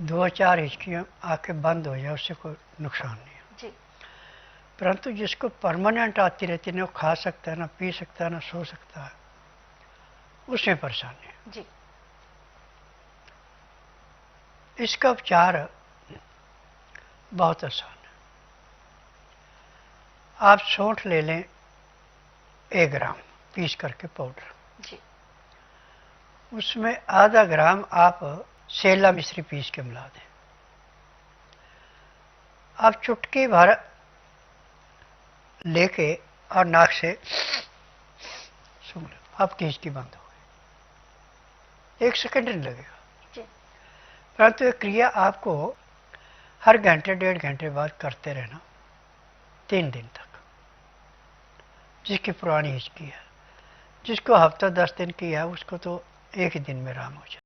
दो चार हिचकियाँ आके बंद हो जाए उससे कोई नुकसान नहीं है जी। परंतु जिसको परमानेंट आती रहती है ना, वो खा सकता है ना, पी सकता है ना, सो सकता है, उसमें परेशानी है। जी। इसका उपचार बहुत आसान है। आप सौंठ ले लें 1 ग्राम पीस करके पाउडर, जी। उसमें आधा ग्राम आप सेला मिश्री पीस के मिला दें। आप चुटकी भर लेके और नाक से सूंघ लो, आपकी हिचकी बंद हो गई। 1 सेकंड नहीं लगेगा। जी। परंतु ये क्रिया आपको हर घंटे 1.5 घंटे बाद करते रहना 3 दिन तक। जिसकी पुरानी हिचकी है, जिसको हफ्ता 10 दिन की है, उसको तो एक ही दिन में आराम हो जाए।